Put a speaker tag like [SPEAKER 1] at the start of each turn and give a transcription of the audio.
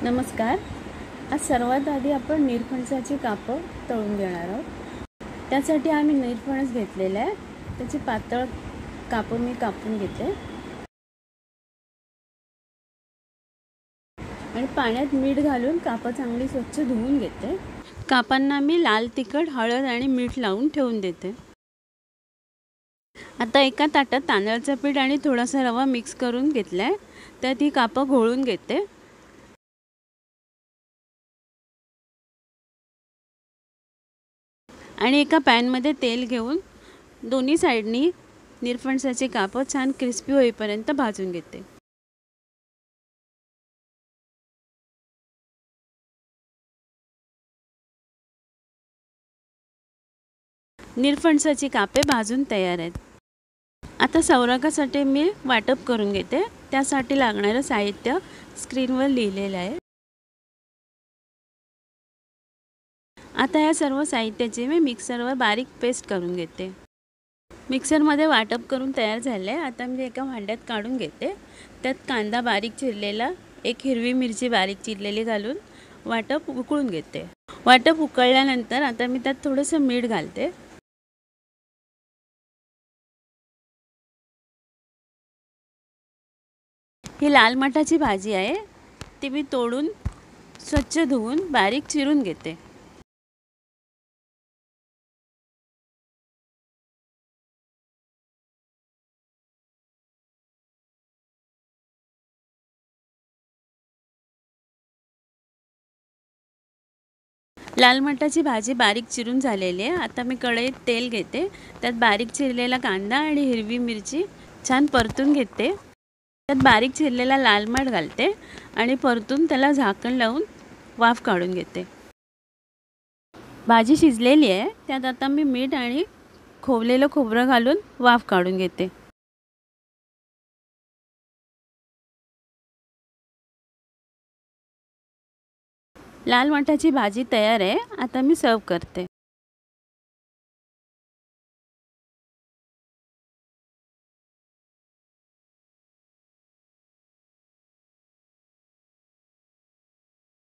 [SPEAKER 1] नमस्कार. आज सर्वात आधी आपण निरफणसाची कापं तळून घेणार आहोत. त्यासाठी आम्ही निरफणस घेतलेले आहे. त्याची पातळ कापं मी कापून घेते आणि पाण्यात मीठ घालून कापं चांगली स्वच्छ धुवून घेते. कापांना मी लाल तिखट, हळद आणि मीठ लावून ठेवून देते. आता एका ताटात तांदळाचं पीठ आणि थोडासा रवा मिक्स करून घेतलाय. त्यात ही कापं घोळून घेते. आणि एका पॅनमध्ये तेल घेऊन दोन्ही साइडनी निरफणसाची कापं छान क्रिस्पी होईपर्यंत भाजून घेते. निरफणसाची कापे भाजून तयार आहेत. आता सौराकासाठी मी वाटप करून घेते. त्यासाठी लागणारं साहित्य स्क्रीनवर लिहिलेलं आहे. आता या सर्व साहित्याची मी मिक्सरवर बारीक पेस्ट करून घेते. मिक्सरमध्ये वाटप करून तयार झाले. आता मी एका भांड्यात काढून घेते. त्यात कांदा बारीक चिरलेला, एक हिरवी मिरची बारीक चिरलेली घालून वाटप उकळून घेते. वाटप उकळल्यानंतर आता मी त्यात थोडंसं मीठ घालते. ही लाल मटाची भाजी आहे. ती मी तोडून स्वच्छ धुवून बारीक चिरून घेते. लाल मटाची भाजी बारीक चिरून झालेली आहे. आता मी कढईत तेल घेते. त्यात बारीक चिरलेला कांदा आणि हिरवी मिरची छान परतून घेते. त्यात बारीक चिरलेला लाल मठ घालते आणि परतून त्याला झाकण लावून वाफ काढून घेते. भाजी शिजलेली आहे. त्यात आता मी मीठ आणि खोवलेलं खोबरं घालून वाफ काढून घेते. लाल मटाची भाजी तयार आहे. आता मी सर्व करते.